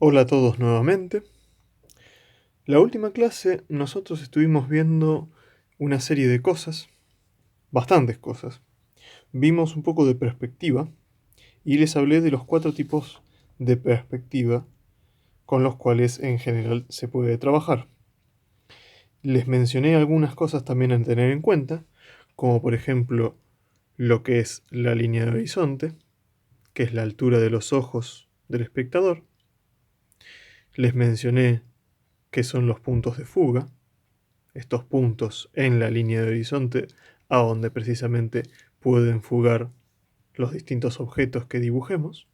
Hola a todos nuevamente. La última clase nosotros estuvimos viendo una serie de cosas, bastantes cosas. Vimos un poco de perspectiva y les hablé de los 4 tipos de perspectiva con los cuales en general se puede trabajar. Les mencioné algunas cosas también a tener en cuenta, como por ejemplo lo que es la línea de horizonte, que es la altura de los ojos del espectador. Les mencioné qué son los puntos de fuga, estos puntos en la línea de horizonte a donde precisamente pueden fugar los distintos objetos que dibujemos.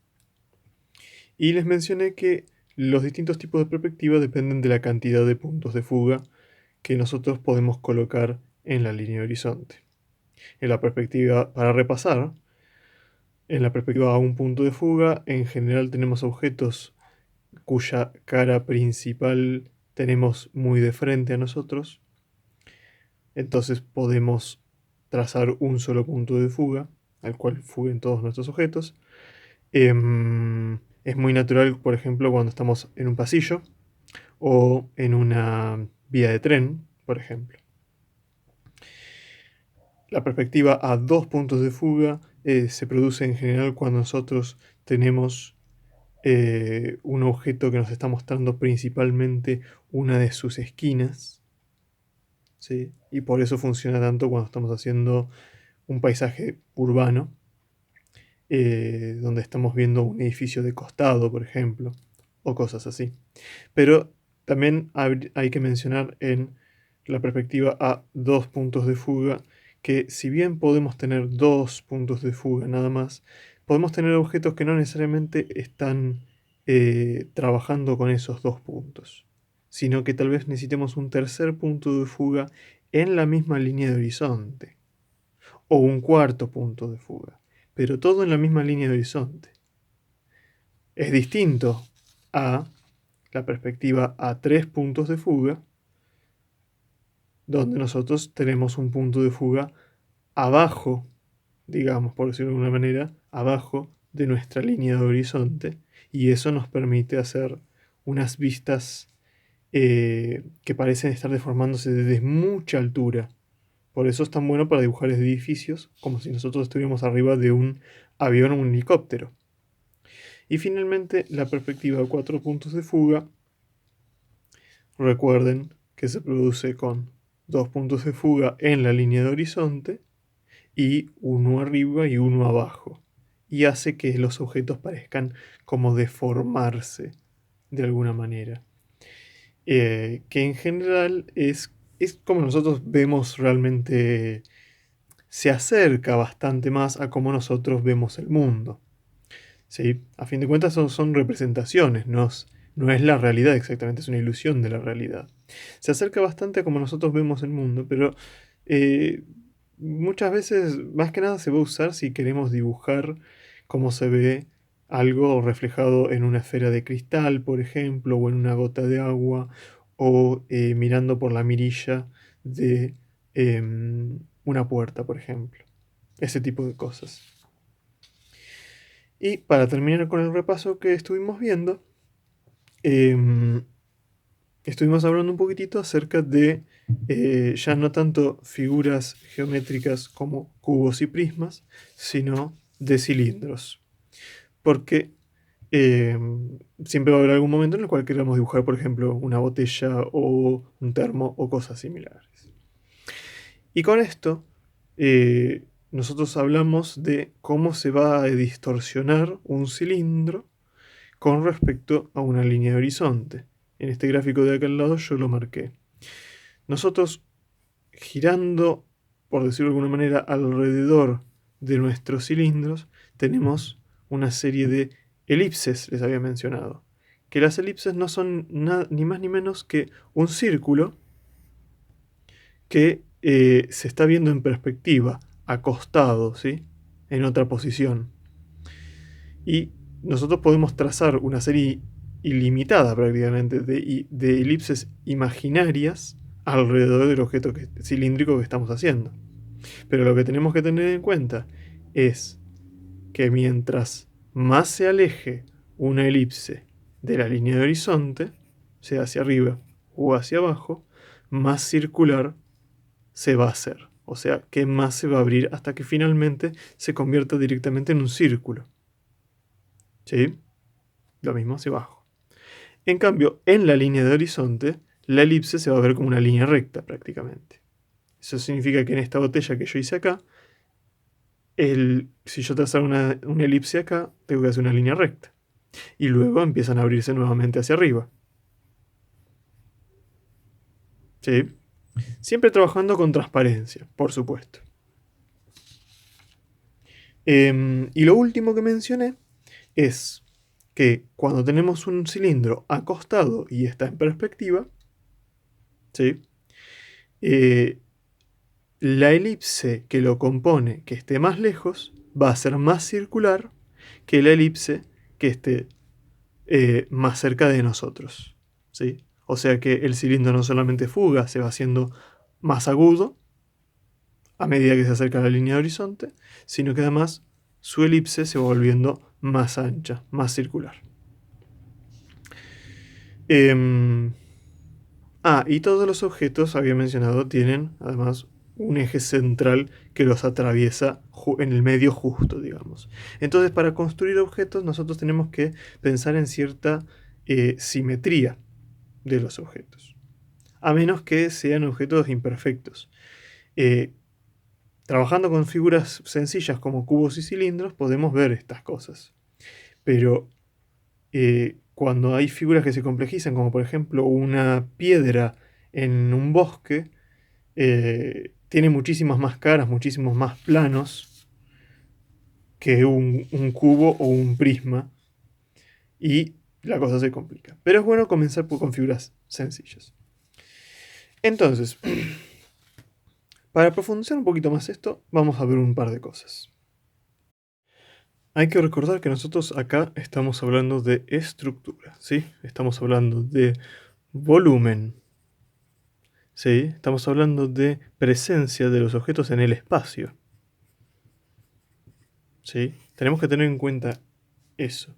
Y les mencioné que los distintos tipos de perspectiva dependen de la cantidad de puntos de fuga que nosotros podemos colocar en la línea de horizonte. En la perspectiva, para repasar, en la perspectiva a un punto de fuga, en general tenemos objetos cuya cara principal tenemos muy de frente a nosotros. Entonces podemos trazar un solo punto de fuga, al cual fuguen todos nuestros objetos. Es muy natural, por ejemplo, cuando estamos en un pasillo o en una vía de tren, por ejemplo. La perspectiva a 2 puntos de fuga se produce en general cuando nosotros tenemos un objeto que nos está mostrando principalmente una de sus esquinas, ¿sí? Y por eso funciona tanto cuando estamos haciendo un paisaje urbano, donde estamos viendo un edificio de costado, por ejemplo, o cosas así. Pero también hay que mencionar en la perspectiva a 2 puntos de fuga que si bien podemos tener 2 puntos de fuga nada más, podemos tener objetos que no necesariamente están trabajando con esos 2 puntos, sino que tal vez necesitemos un tercer punto de fuga en la misma línea de horizonte, o un cuarto punto de fuga, pero todo en la misma línea de horizonte. Es distinto a la perspectiva a 3 puntos de fuga, donde nosotros tenemos un punto de fuga abajo, digamos, por decirlo de alguna manera, abajo de nuestra línea de horizonte, y eso nos permite hacer unas vistas que parecen estar deformándose desde mucha altura. Por eso es tan bueno para dibujar edificios, como si nosotros estuviéramos arriba de un avión o un helicóptero. Y finalmente, la perspectiva a 4 puntos de fuga, recuerden que se produce con 2 puntos de fuga en la línea de horizonte y uno arriba y uno abajo. Y hace que los objetos parezcan como deformarse de alguna manera. Que en general es como nosotros vemos realmente, se acerca bastante más a cómo nosotros vemos el mundo. ¿Sí? A fin de cuentas son representaciones, no es la realidad exactamente, es una ilusión de la realidad. Se acerca bastante a cómo nosotros vemos el mundo, pero eh, muchas veces, más que nada, se va a usar si queremos dibujar cómo se ve algo reflejado en una esfera de cristal, por ejemplo, o en una gota de agua, o mirando por la mirilla de una puerta, por ejemplo. Ese tipo de cosas. Y para terminar con el repaso que estuvimos viendo, em, estuvimos hablando un poquitito acerca de ya no tanto figuras geométricas como cubos y prismas, sino de cilindros. Porque siempre va a haber algún momento en el cual queramos dibujar, por ejemplo, una botella o un termo o cosas similares. Y con esto, nosotros hablamos de cómo se va a distorsionar un cilindro con respecto a una línea de horizonte. En este gráfico de acá al lado yo lo marqué. Nosotros girando, por decirlo de alguna manera, alrededor de nuestros cilindros, tenemos una serie de elipses, les había mencionado. Que las elipses no son ni más ni menos que un círculo que se está viendo en perspectiva, acostado, ¿sí? En otra posición. Y nosotros podemos trazar una serie ilimitada prácticamente de elipses imaginarias alrededor del objeto cilíndrico que estamos haciendo. Pero lo que tenemos que tener en cuenta es que mientras más se aleje una elipse de la línea de horizonte, sea hacia arriba o hacia abajo, más circular se va a hacer. O sea, que más se va a abrir hasta que finalmente se convierta directamente en un círculo. ¿Sí? Lo mismo hacia abajo. En cambio, en la línea de horizonte, la elipse se va a ver como una línea recta prácticamente. Eso significa que en esta botella que yo hice acá, si yo trazara una elipse acá, tengo que hacer una línea recta. Y luego empiezan a abrirse nuevamente hacia arriba. ¿Sí? Siempre trabajando con transparencia, por supuesto. Y lo último que mencioné es que cuando tenemos un cilindro acostado y está en perspectiva, ¿sí? La elipse que lo compone, que esté más lejos, va a ser más circular que la elipse que esté más cerca de nosotros. ¿Sí? O sea que el cilindro no solamente fuga, se va haciendo más agudo a medida que se acerca a la línea de horizonte, sino que además su elipse se va volviendo más ancha, más circular. Y todos los objetos, había mencionado, tienen además un eje central que los atraviesa en el medio justo, digamos. Entonces, para construir objetos, nosotros tenemos que pensar en cierta simetría de los objetos, a menos que sean objetos imperfectos. Trabajando con figuras sencillas como cubos y cilindros, podemos ver estas cosas. Pero cuando hay figuras que se complejizan, como por ejemplo una piedra en un bosque, tiene muchísimas más caras, muchísimos más planos que un cubo o un prisma, y la cosa se complica. Pero es bueno comenzar con figuras sencillas. Entonces, para profundizar un poquito más esto, vamos a ver un par de cosas. Hay que recordar que nosotros acá estamos hablando de estructura, ¿sí? Estamos hablando de volumen, ¿sí? Estamos hablando de presencia de los objetos en el espacio, ¿sí? Tenemos que tener en cuenta eso.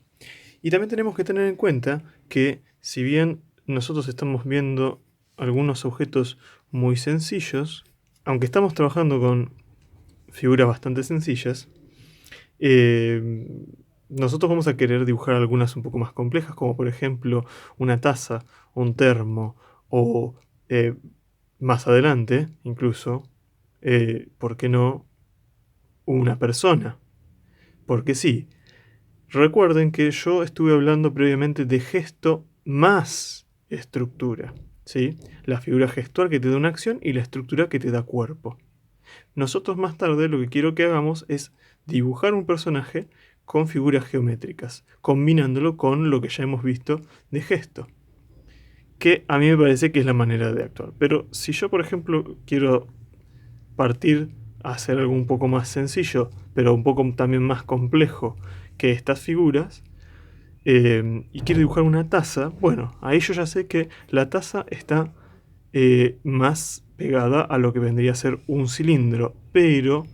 Y también tenemos que tener en cuenta que si bien nosotros estamos viendo algunos objetos muy sencillos, aunque estamos trabajando con figuras bastante sencillas, nosotros vamos a querer dibujar algunas un poco más complejas, como por ejemplo una taza, un termo, o más adelante, incluso, ¿por qué no una persona? Porque sí, recuerden que yo estuve hablando previamente de gesto más estructura, ¿sí? La figura gestual que te da una acción y la estructura que te da cuerpo. Nosotros más tarde lo que quiero que hagamos es dibujar un personaje con figuras geométricas, combinándolo con lo que ya hemos visto de gesto, que a mí me parece que es la manera de actuar. Pero si yo, por ejemplo, quiero partir a hacer algo un poco más sencillo, pero un poco también más complejo que estas figuras, y quiero dibujar una taza, bueno, ahí yo ya sé que la taza está más pegada a lo que vendría a ser un cilindro, pero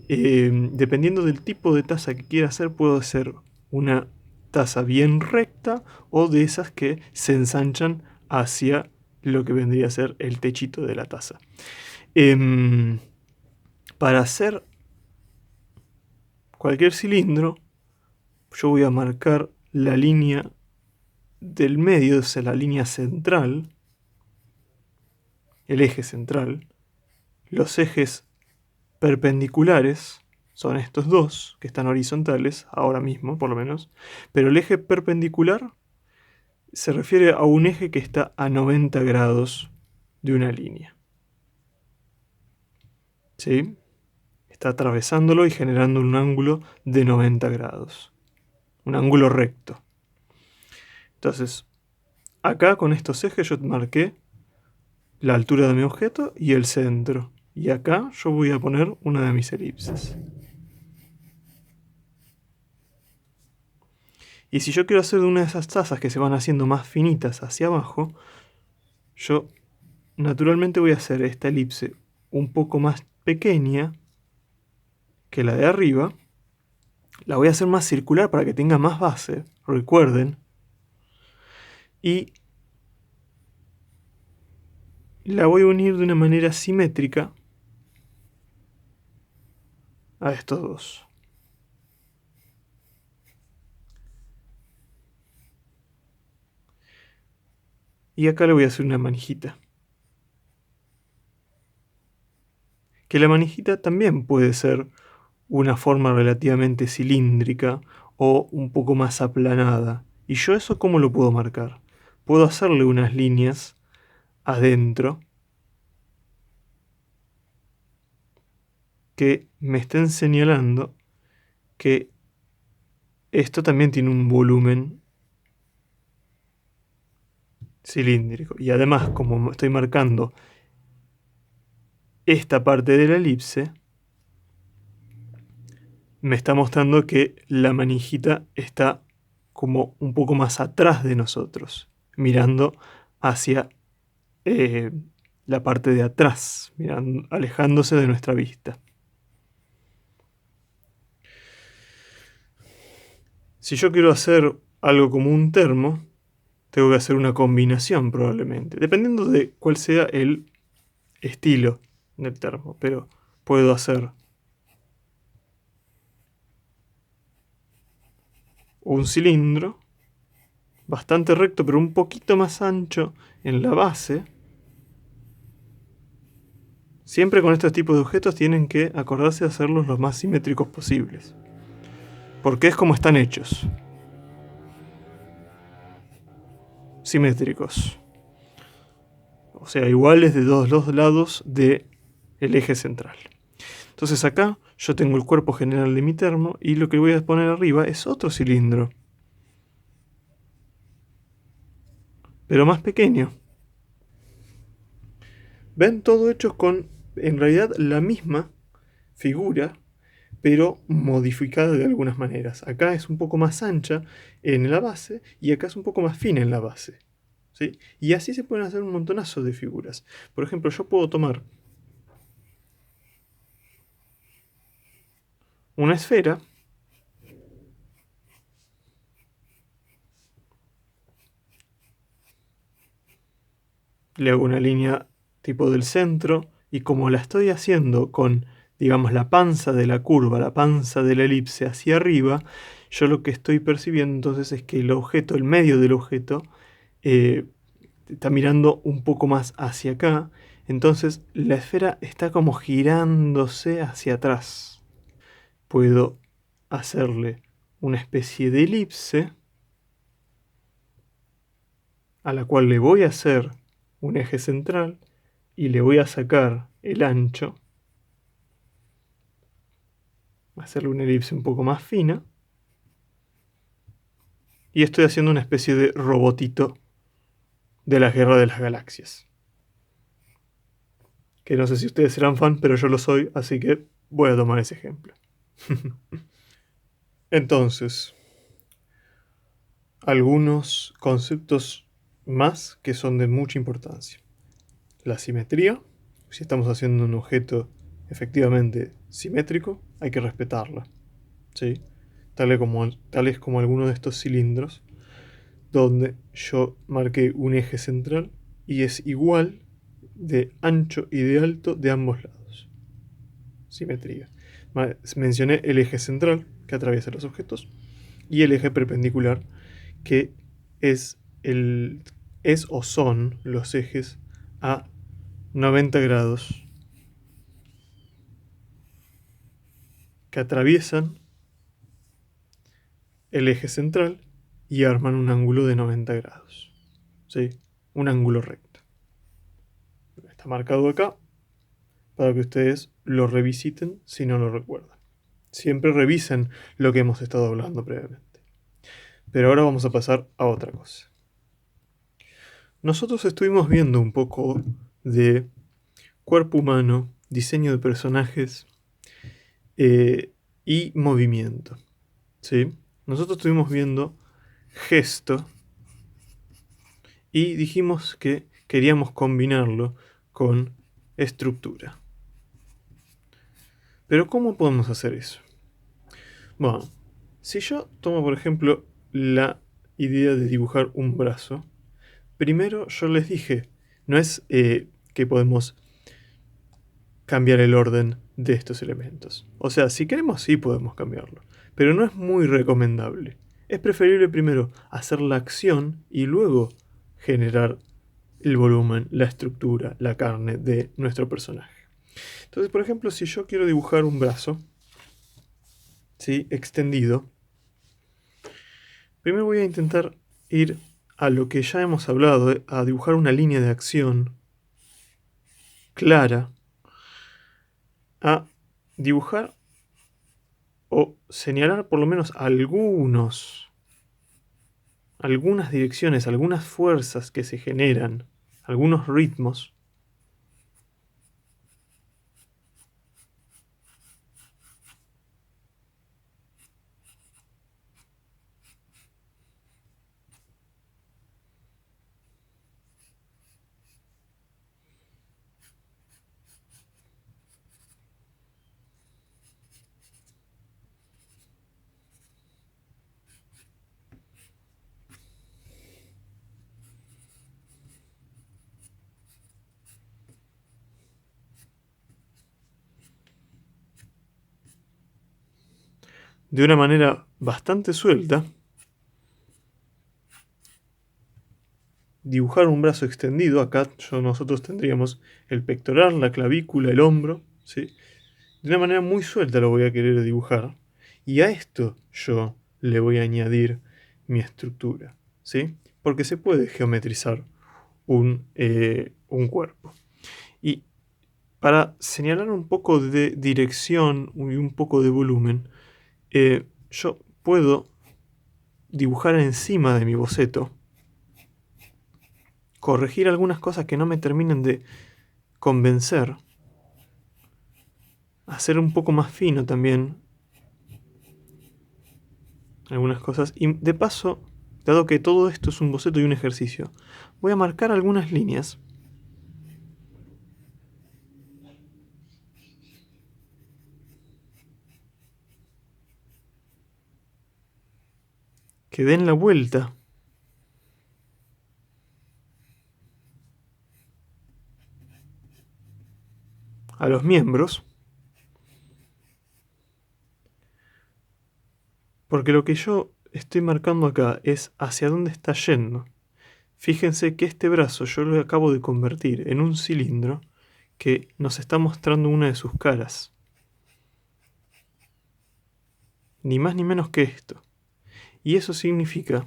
dependiendo del tipo de taza que quiera hacer, puedo hacer una taza bien recta o de esas que se ensanchan hacia lo que vendría a ser el techito de la taza. Para hacer cualquier cilindro, yo voy a marcar la línea del medio, o sea, la línea central, el eje central. Los ejes perpendiculares son estos dos, que están horizontales, ahora mismo por lo menos, pero el eje perpendicular se refiere a un eje que está a 90 grados de una línea. ¿Sí? Está atravesándolo y generando un ángulo de 90 grados. Un ángulo recto. Entonces, acá con estos ejes yo marqué la altura de mi objeto y el centro. Y acá yo voy a poner una de mis elipses. Y si yo quiero hacer de una de esas tazas que se van haciendo más finitas hacia abajo, yo naturalmente voy a hacer esta elipse un poco más pequeña que la de arriba. La voy a hacer más circular para que tenga más base. Recuerden, y la voy a unir de una manera simétrica a estos dos. Y acá le voy a hacer una manijita. Que la manijita también puede ser una forma relativamente cilíndrica o un poco más aplanada. ¿Y yo eso cómo lo puedo marcar? Puedo hacerle unas líneas adentro que me estén señalando que esto también tiene un volumen cilíndrico. Y además, como estoy marcando esta parte de la elipse, me está mostrando que la manijita está como un poco más atrás de nosotros, mirando hacia la parte de atrás, mirando, alejándose de nuestra vista. Si yo quiero hacer algo como un termo, tengo que hacer una combinación probablemente, dependiendo de cuál sea el estilo del termo, pero puedo hacer un cilindro bastante recto, pero un poquito más ancho en la base. Siempre con estos tipos de objetos tienen que acordarse de hacerlos lo más simétricos posibles, porque es como están hechos. Simétricos. O sea, iguales de todos los lados del eje central. Entonces acá yo tengo el cuerpo general de mi termo y lo que voy a poner arriba es otro cilindro, pero más pequeño. ¿Ven? Todo hecho con, en realidad, la misma figura, pero modificada de algunas maneras. Acá es un poco más ancha en la base y acá es un poco más fina en la base. ¿Sí? Y así se pueden hacer un montonazo de figuras. Por ejemplo, yo puedo tomar una esfera, le hago una línea tipo del centro y como la estoy haciendo con, digamos, la panza de la curva, la panza de la elipse hacia arriba, yo lo que estoy percibiendo entonces es que el objeto, el medio del objeto, está mirando un poco más hacia acá, entonces la esfera está como girándose hacia atrás. Puedo hacerle una especie de elipse a la cual le voy a hacer un eje central y le voy a sacar el ancho, hacerle una elipse un poco más fina, y estoy haciendo una especie de robotito de la Guerra de las Galaxias. Que no sé si ustedes serán fan, pero yo lo soy, así que voy a tomar ese ejemplo. Entonces, algunos conceptos más que son de mucha importancia. La simetría. Si estamos haciendo un objeto efectivamente simétrico, hay que respetarla. ¿Sí? Tales como algunos de estos cilindros, donde yo marqué un eje central y es igual de ancho y de alto de ambos lados. Simetría. Mencioné el eje central que atraviesa los objetos y el eje perpendicular que es o son los ejes a 90 grados que atraviesan el eje central y arman un ángulo de 90 grados. ¿Sí? Un ángulo recto. Está marcado acá para que ustedes lo revisiten si no lo recuerdan. Siempre revisen lo que hemos estado hablando previamente. Pero ahora vamos a pasar a otra cosa. Nosotros estuvimos viendo un poco de cuerpo humano, diseño de personajes y movimiento. ¿Sí? Nosotros estuvimos viendo gesto y dijimos que queríamos combinarlo con estructura. Pero ¿cómo podemos hacer eso? Bueno, si yo tomo por ejemplo la idea de dibujar un brazo, primero yo les dije, no es que podemos cambiar el orden de estos elementos. O sea, si queremos sí podemos cambiarlo, pero no es muy recomendable. Es preferible primero hacer la acción y luego generar el volumen, la estructura, la carne de nuestro personaje. Entonces, por ejemplo, si yo quiero dibujar un brazo, ¿sí?, extendido, primero voy a intentar ir a lo que ya hemos hablado, a dibujar una línea de acción clara, a dibujar o señalar por lo menos algunas direcciones, algunas fuerzas que se generan, algunos ritmos. De una manera bastante suelta, dibujar un brazo extendido. Acá nosotros tendríamos el pectoral, la clavícula, el hombro, ¿sí? De una manera muy suelta lo voy a querer dibujar. Y a esto yo le voy a añadir mi estructura, ¿sí? Porque se puede geometrizar un cuerpo. Y para señalar un poco de dirección y un poco de volumen, yo puedo dibujar encima de mi boceto, corregir algunas cosas que no me terminen de convencer, hacer un poco más fino también algunas cosas, y de paso, dado que todo esto es un boceto y un ejercicio, voy a marcar algunas líneas que den la vuelta a los miembros, porque lo que yo estoy marcando acá es hacia dónde está yendo. Fíjense que este brazo yo lo acabo de convertir en un cilindro que nos está mostrando una de sus caras. Ni más ni menos que esto. Y eso significa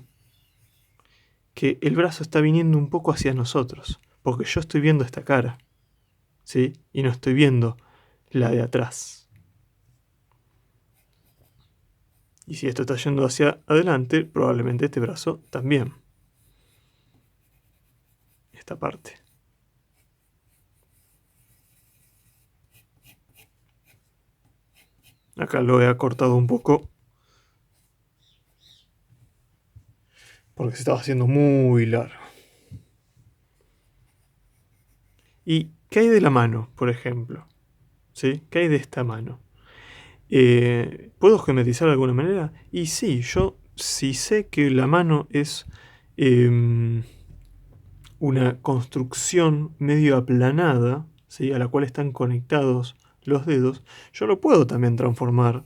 que el brazo está viniendo un poco hacia nosotros, porque yo estoy viendo esta cara, ¿sí? Y no estoy viendo la de atrás. Y si esto está yendo hacia adelante, probablemente este brazo también. Esta parte. Acá lo he acortado un poco, porque se estaba haciendo muy largo. ¿Y qué hay de la mano, por ejemplo? ¿Sí? ¿Qué hay de esta mano? ¿Puedo geometrizar de alguna manera? Y sí, yo sí sé que la mano es una construcción medio aplanada, ¿sí?, a la cual están conectados los dedos. Yo lo puedo también transformar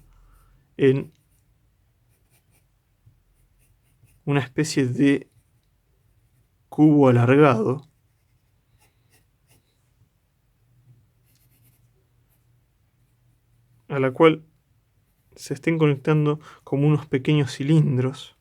en una especie de cubo alargado, a la cual se estén conectando como unos pequeños cilindros.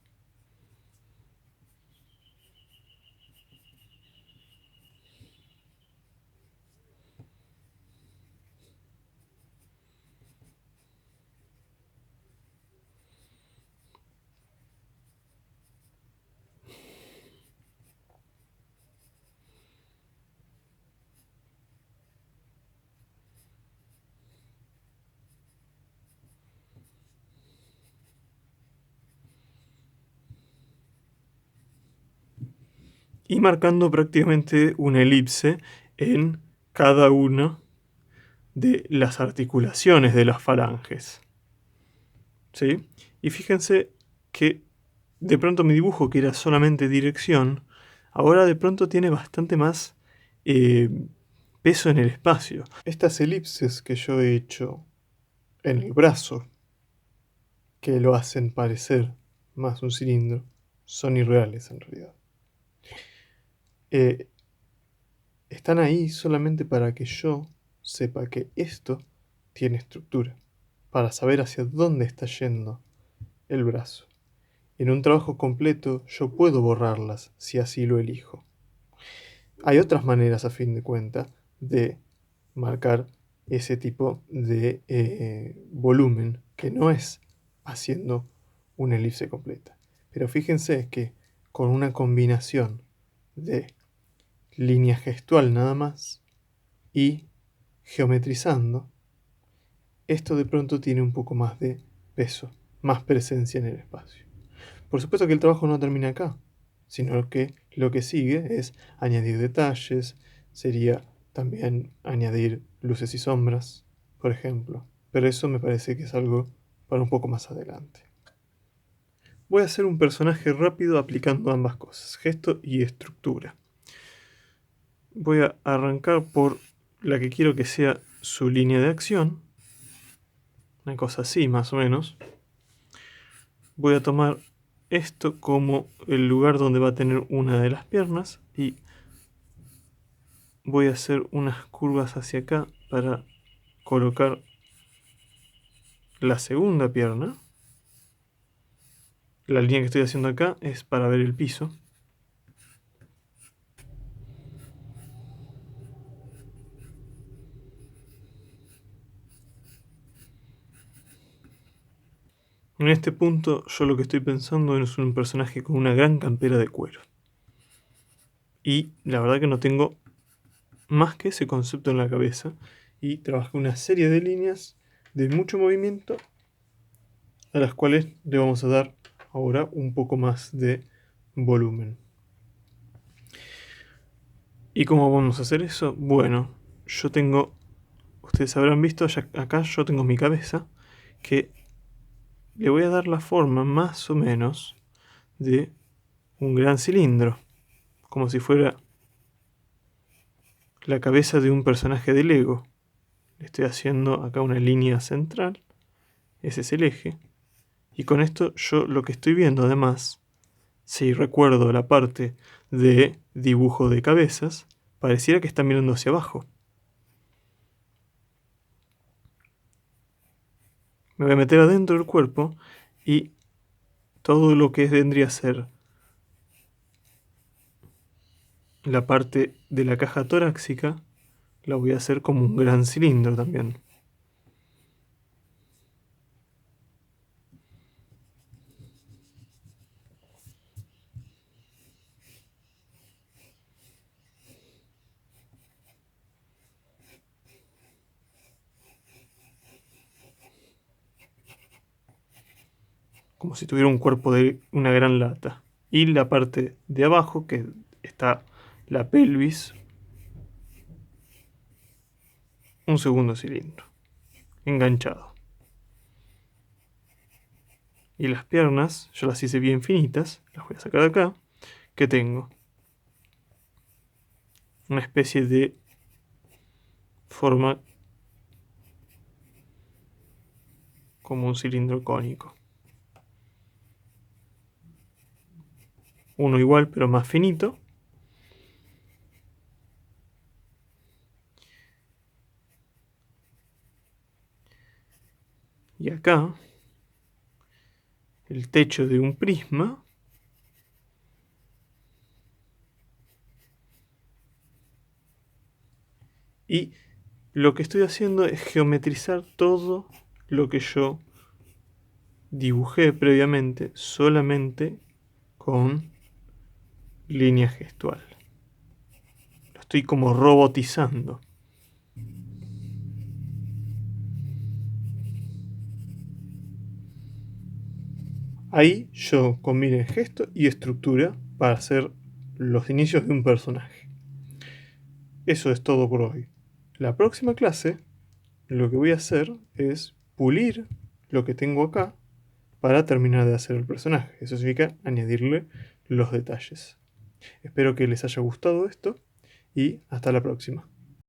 Y marcando prácticamente una elipse en cada una de las articulaciones de las falanges, ¿sí? Y fíjense que de pronto mi dibujo, que era solamente dirección, ahora de pronto tiene bastante más peso en el espacio. Estas elipses que yo he hecho en el brazo, que lo hacen parecer más un cilindro, son irreales en realidad. Eh, Están ahí solamente para que yo sepa que esto tiene estructura, para saber hacia dónde está yendo el brazo. En un trabajo completo yo puedo borrarlas si así lo elijo. Hay otras maneras, a fin de cuentas, de marcar ese tipo de volumen que no es haciendo una elipse completa. Pero fíjense que con una combinación de línea gestual nada más y geometrizando, esto de pronto tiene un poco más de peso, más presencia en el espacio. Por supuesto que el trabajo no termina acá, sino que lo que sigue es añadir detalles, sería también añadir luces y sombras, por ejemplo. Pero eso me parece que es algo para un poco más adelante. Voy a hacer un personaje rápido aplicando ambas cosas, gesto y estructura. Voy a arrancar por la que quiero que sea su línea de acción, una cosa así más o menos. Voy a tomar esto como el lugar donde va a tener una de las piernas y voy a hacer unas curvas hacia acá para colocar la segunda pierna. La línea que estoy haciendo acá es para ver el piso. En este punto yo lo que estoy pensando es un personaje con una gran campera de cuero. Y la verdad que no tengo más que ese concepto en la cabeza. Y trabajé una serie de líneas de mucho movimiento a las cuales le vamos a dar ahora un poco más de volumen. ¿Y cómo vamos a hacer eso? Bueno, yo tengo, ustedes habrán visto, acá yo tengo mi cabeza, que le voy a dar la forma más o menos de un gran cilindro, como si fuera la cabeza de un personaje de Lego. Le estoy haciendo acá una línea central, ese es el eje, y con esto yo lo que estoy viendo además, si recuerdo la parte de dibujo de cabezas, pareciera que está mirando hacia abajo. Me voy a meter adentro del cuerpo y todo lo que vendría a ser la parte de la caja torácica la voy a hacer como un gran cilindro también. Como si tuviera un cuerpo de una gran lata. Y la parte de abajo, que está la pelvis, un segundo cilindro, enganchado. Y las piernas, yo las hice bien finitas, las voy a sacar de acá, que tengo una especie de forma como un cilindro cónico. Uno igual pero más finito. Y acá el techo de un prisma. Y lo que estoy haciendo es geometrizar todo lo que yo dibujé previamente solamente con línea gestual. Lo estoy como robotizando. Ahí yo combiné gesto y estructura para hacer los inicios de un personaje. Eso es todo por hoy. La próxima clase lo que voy a hacer es pulir lo que tengo acá para terminar de hacer el personaje. Eso significa añadirle los detalles. Espero que les haya gustado esto y hasta la próxima.